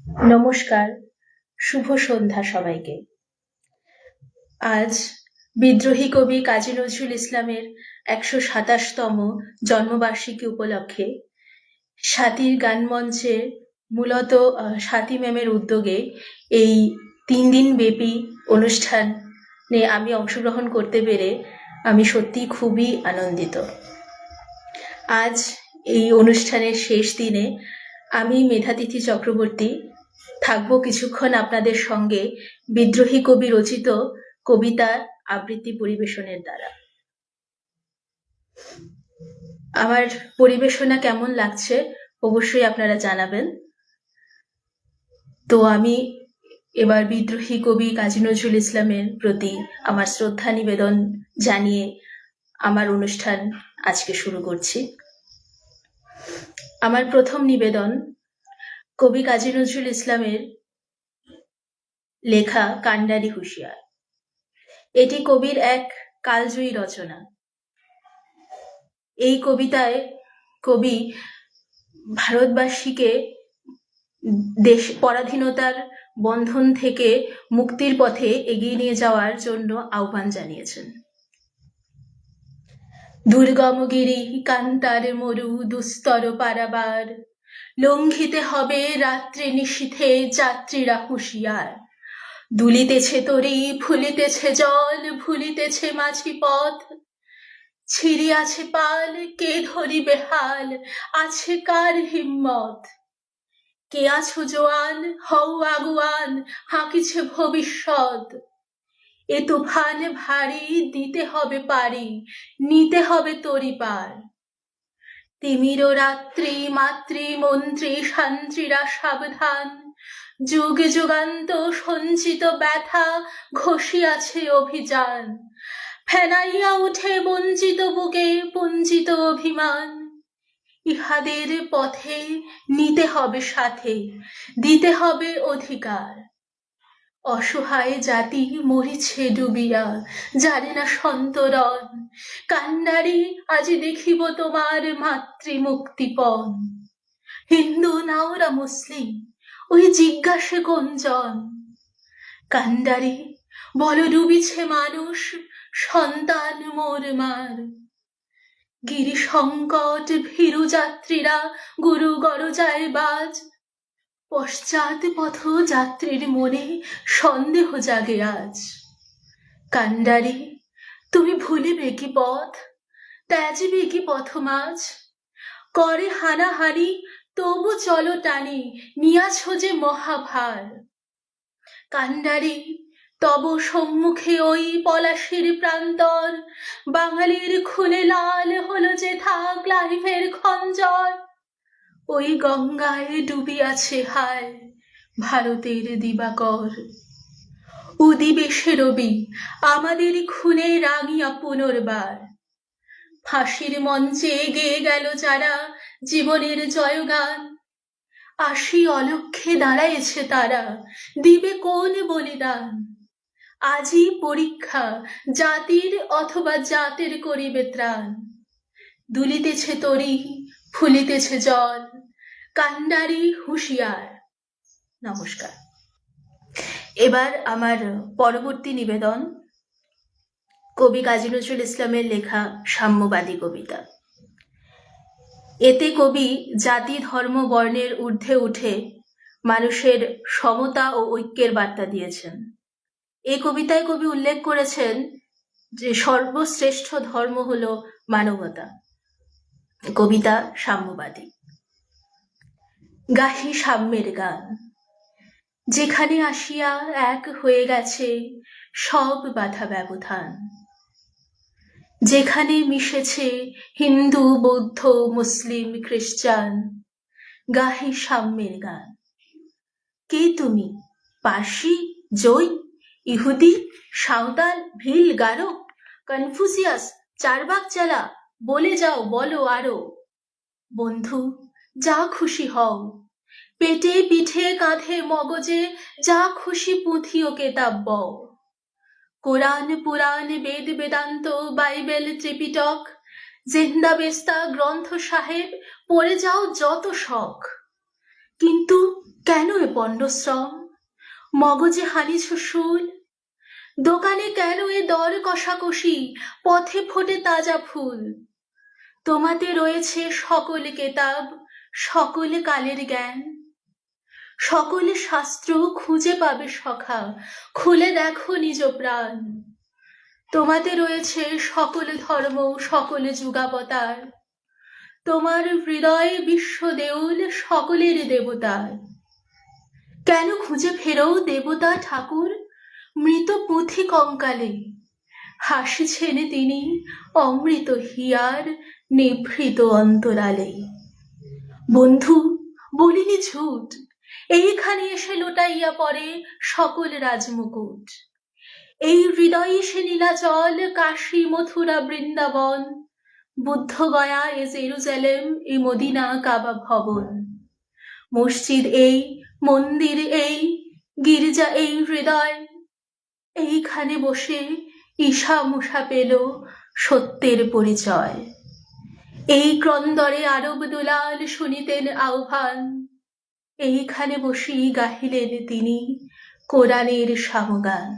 নমস্কার, শুভ সন্ধ্যা সবাইকে। আজ বিদ্রোহী কবি কাজী নজরুল ইসলামের ১২৭তম জন্মবার্ষিকী উপলক্ষে স্বাতীর গান মঞ্চে মূলত স্বাতী ম্যামের উদ্যোগে এই ৩ দিন ব্যাপী অনুষ্ঠানে আমি অংশগ্রহণ করতে পেরে আমি সত্যি খুবই আনন্দিত। আজ এই অনুষ্ঠানের শেষ দিনে আমি মেধাতিথি চক্রবর্তী থাকবো কিছুক্ষণ আপনাদের সঙ্গে বিদ্রোহী কবি রচিত কবিতার আবৃত্তি পরিবেশনের দ্বারা। আমার পরিবেশনা কেমন লাগছে অবশ্যই আপনারা জানাবেন। তো আমি এবার বিদ্রোহী কবি কাজী নজরুল ইসলামের প্রতি আমার শ্রদ্ধা নিবেদন জানিয়ে আমার অনুষ্ঠান আজকে শুরু করছি। আমার প্রথম নিবেদন কবি কাজী নজরুল ইসলামের লেখা কান্ডারি হুঁশিয়ার। এটি কবির এক কালজয়ী রচনা। এই কবিতায় কবি ভারতবাসীকে দেশ পরাধীনতার বন্ধন থেকে মুক্তির পথে এগিয়ে নিয়ে যাওয়ার জন্য আহ্বান জানিয়েছেন। দুর্গমগিরি কান্তার মরু দুস্তর পারাবার, লঙ্ঘিতে হবে রাত্রে নিশীথে যাত্রীরা হুঁশিয়ার। দুলিতেছে তরি ফুলিতেছে জল, ভুলিতেছে মাঝি পথ, ছিড়িয়াছে পাল কে ধরিবে হাল, আছে কার হিম্মত। কে আছো জোয়ান হও আগুয়ান, হাঁকিছে ভবিষ্যৎ। এ তুফান ভারী দিতে হবে পারি, নিতে হবে তরি পার। তিমির রাত্রি মাতৃ মন্ত্রী শান্ত্রীরা সাবধান, যুগ যুগান্ত সঞ্চিত ব্যথা ঘষিয়াছে অভিযান। ফেনাইয়া উঠে বঞ্চিত বুকে পুঞ্জিত অভিমান, ইহাদের পথে নিতে হবে সাথে, দিতে হবে অধিকার। অসহায় জাতি মরিছে ডুবিয়া, জানে না সন্তরণ। কান্ডারি আজ দেখিব তোমার মাতৃ মুক্তিপণ। হিন্দু নাওরা মুসলিম ওই জিজ্ঞাসে কোনজন? কান্ডারি বল ডুবিছে মানুষ, সন্তান মোর মার। গিরি সংকট ভীরু যাত্রীরা গুরু গরজায় বাজ, পশ্চাৎ পথ যাত্রীর মনে সন্দেহ জাগে আজ। কান্ডারি তুমি ভুলিবে কি পথ, ত্যাজিবে কি পথমাঝ? করে হানাহানি তবু চলো টানি, নিয়াছ যে মহাভার। কান্ডারি তব সম্মুখে ওই পলাশির প্রান্তর, বাঙালির খুলে লাল হলো যে থাক লাইফের খঞ্জর। ওই গঙ্গায় ডুবিয়াছে হায় ভারতের দিবাকর। উদিবেশে রবি আমাদের খুনে রাঙিয়া পুনর্বার। ফাঁসির মঞ্চে গেয়ে গেল যারা জীবনের জয়গান, আসি অলক্ষ্যে দাঁড়াইছে তারা, দিবে কোন বলিদান? আজই পরীক্ষা জাতির অথবা জাতের করিবে ত্রাণ। দুলিতেছে তরি ফুলিতেছে জল, কান্ডারি হুঁশিয়ার। নমস্কার। এবার আমার পরবর্তী নিবেদন কবি কাজী নজরুল ইসলামের লেখা সাম্যবাদী কবিতা। এতে কবি জাতি ধর্ম বর্ণের ঊর্ধ্বে উঠে মানুষের সমতা ও ঐক্যের বার্তা দিয়েছেন। এই কবিতায় কবি উল্লেখ করেছেন যে সর্বশ্রেষ্ঠ ধর্ম হলো মানবতা। কবিতা সাম্যবাদী। গাহি সাম্যের গান, যেখানে আসিয়া এক হয়ে গেছে সব বাধা ব্যবধান। যেখানে মিশেছে হিন্দু বৌদ্ধ মুসলিম খ্রিস্টান, গাহি সাম্যের গান। কে তুমি? পার্সি, জৈন, ইহুদি, সাঁওতাল, ভিল, গারো, কনফুসিয়াস, চারবাক চালা, বলে যাও বলো আরো। বন্ধু যা খুশি হও, পেটে পিঠে কাঁধে মগজে যা খুশি পুঁথি ও কেতাব বও। কোরআন পুরাণ বেদ বেদান্ত বাইবেল ত্রিপিটক, জেন্দা বেস্তা গ্রন্থ সাহেব পড়ে যাও যত শখ। কিন্তু কেন এ বন্ডশ্রম, মগজে হানিছ শুল, দোকানে কেন এ দর কষাকষি, পথে ফোটে তাজা ফুল। তোমাতে রয়েছে সকল কেতাব, সকল কালের জ্ঞান, সকল শাস্ত্র খুঁজে পাবে সখা, খুলে দেখো নিজ প্রাণ। তোমাতে রয়েছে সকল ধর্ম, সকল যুগাবতার, তোমার হৃদয়ে বিশ্ব দেউল, সকলের দেবতার। কেন খুঁজে ফেরো দেবতা ঠাকুর, মৃত পুঁথি কঙ্কালে, হাসিছেন তিনি অমৃত হিয়ার, নিভৃত অন্তরালে। বন্ধু বলিনি ঝুট, এইখানে এসে লোটাইয়া পড়ে সকল রাজমুকুট। এই হৃদয়ে সে নীলাচল, কাশী মথুরা বৃন্দাবন, বুদ্ধগয়া এ জেরুজালেম, এ মদিনা কাবা ভবন। মসজিদ এই, মন্দির এই, গির্জা এই হৃদয়, এইখানে বসে ঈশা মুষা পেল সত্যের পরিচয়। এই ক্রন্দরে আরব দুলাল শুনিতেন আহ্বান, এইখানে বসি গাহিলেন তিনি কোরআনের সামগান।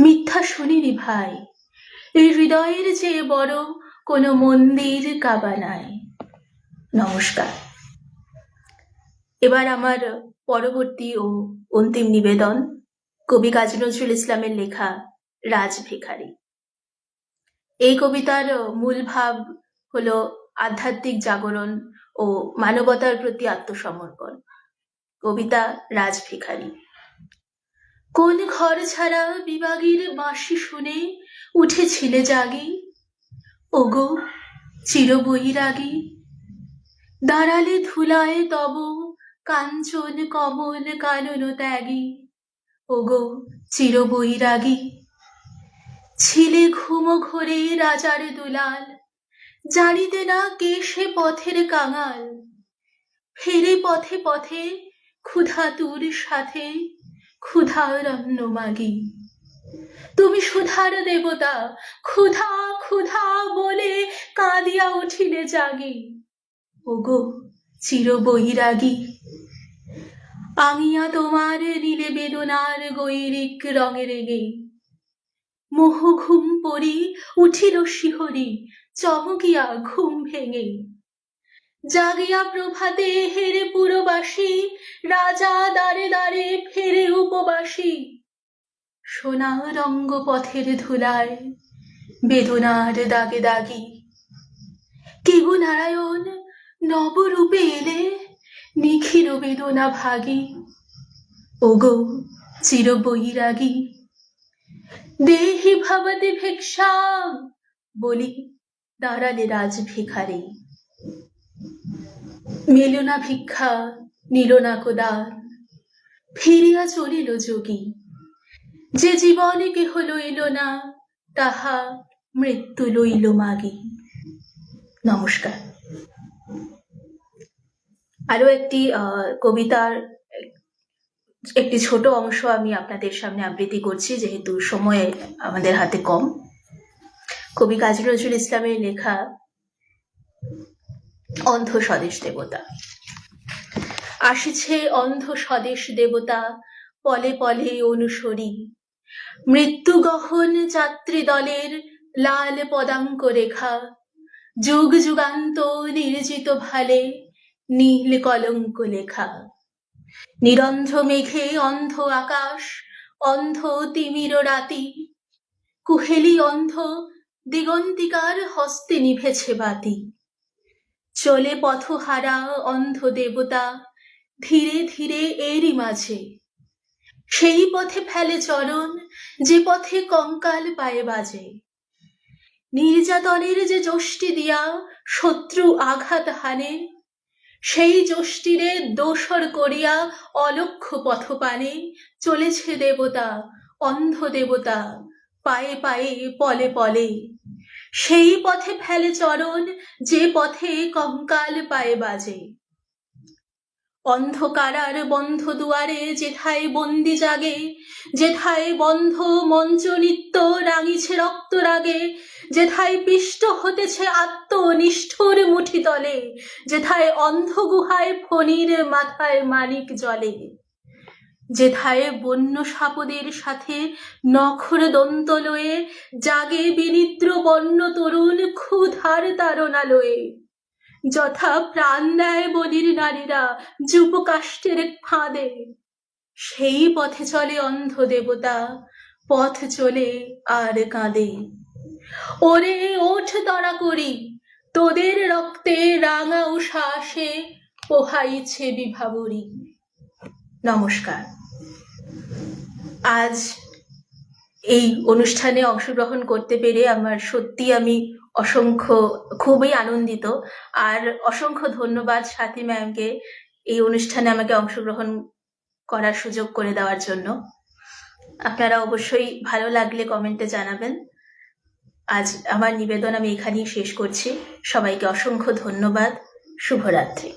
মিথ্যা শুনিনি ভাই, এই হৃদয়ের চেয়ে বড় কোনো মন্দির কাবা নাই। নমস্কার। এবার আমার পরবর্তী ও অন্তিম নিবেদন কবি কাজী নজরুল ইসলামের লেখা রাজভিখারি। এই কবিতার মূল ভাব হলো আধ্যাত্মিক জাগরণ ও মানবতার প্রতি আত্মসমর্পণ। কবিতা রাজভিখারি। কোন ঘর ছাড়া বিভাগীর বাঁশি শুনে উঠেছিলে জাগি, ওগো চিরবৈরাগী। দাঁড়ালে ধুলায় তব কাঞ্চন কমল কানন ত্যাগী, ওগো চিরবৈরাগী। ছিলে ঘুম ঘোরে রাজার দুলাল, জানিতে না কে সে পথের কাঙাল। ফেরে পথে পথে ক্ষুধাতুর সাথে, ক্ষুধার অন্ন মাগি। তুমি সুধার দেবতা, ক্ষুধা ক্ষুধা বলে কাঁদিয়া উঠিলে জাগি, ওগো চিরবৈরাগী। আঙিয়া তোমার নীলে বেদনার গৈরিক রঙে রেগে, মোহ ঘুম পড়ি উঠিল শিহরি, চমকিয়া ঘুম ভেঙে। জাগিয়া প্রভাতে হেরে পুরবাসী, রাজা দ্বারে দ্বারে ফেরে উপবাসী। সোনা রঙ্গ পথের ধুলায় বেদনার দাগে দাগি। কেগো নারায়ণ নবরূপে এলে, নিখিল বেদনা ভাগী, ওগো চিরবৈরাগী। দেহি ভবতি ভিক্ষাম বলি দাঁড়ালে রাজভিখারি। মেল না ভিক্ষা নিল না কোদান, ফিরিয়া চলিল যোগী। যে জীবনে কেহ লইল না, তাহা মৃত্যু লইল মাগি। নমস্কার। আরো একটি কবিতার একটি ছোট অংশ আমি আপনাদের সামনে আবৃত্তি করছি, যেহেতু সময় আমাদের হাতে কম। কবি কাজী নজরুল ইসলামের লেখা অন্ধ স্বদেশ দেবতা। আসিছে অন্ধ স্বদেশ দেবতা, পলে পলে অনুসরী। মৃত্যু গহন যাত্রী দলের লাল পদাঙ্ক রেখা, যুগ যুগান্ত নির্জিত ভালে নীল কলঙ্ক লেখা। নিরন্ধ্র মেঘে অন্ধ আকাশ, অন্ধ তিমির রাতি। কুহেলি অন্ধ দিগন্তিকার হস্তে নিভেছে বাতি। চলে পথহারা অন্ধ দেবতা, ধীরে ধীরে এরই মাঝে। সেই পথে ফেলে চরণ, যে পথে কঙ্কাল পায়ে বাজে। নির্যাতনের যে যষ্টি দিয়া শত্রু আঘাত হানে, সেই যষ্টিরে দোসর করিয়া অলক্ষ্য পথপানে চলেছে দেবতা, অন্ধ দেবতা, পায়ে পায়ে পলে পলে। সেই পথে ফেলে চরণ, যে পথে কঙ্কাল পায়ে বাজে। অন্ধকারার বন্ধ দুয়ারে যেথায় বন্দি জাগে, যেথায় বন্ধ মঞ্চ নিত্য রাঙিছে রক্ত রাগে, যেথায় পিষ্ট হতেছে আত্মনিষ্ঠুর মুঠি তলে, যেথায় অন্ধ গুহায় ফণির মাথায় মানিক জলে, যেথায় বন্য সাপদের সাথে নখর দন্ত লয়ে জাগে বিনিদ্র বন্য তরুণ ক্ষুধার তাড়নালয়ে, যথা প্রাণ দেয় বলির নারীরা যুব কাষ্ঠের ফাঁদে, সেই পথে চলে অন্ধ দেবতা, পথ চলে আর কাঁদে। ওরে ওঠ তরা করি, তোদের রক্তে রাঙা উষাসে পোহাইছে বিভাবরী। নমস্কার। আজ এই অনুষ্ঠানে অংশগ্রহণ করতে পেরে আমার সত্যি আমি খুবই আনন্দিত। আর অসংখ্য ধন্যবাদ স্বাতী ম্যামকে এই অনুষ্ঠানে আমাকে অংশগ্রহণ করার সুযোগ করে দেওয়ার জন্য। আপনারা অবশ্যই ভালো লাগলে কমেন্টে জানাবেন। আজ আমার নিবেদন আমি এখানেই শেষ করছি। সবাইকে অসংখ্য ধন্যবাদ। শুভরাত্রি।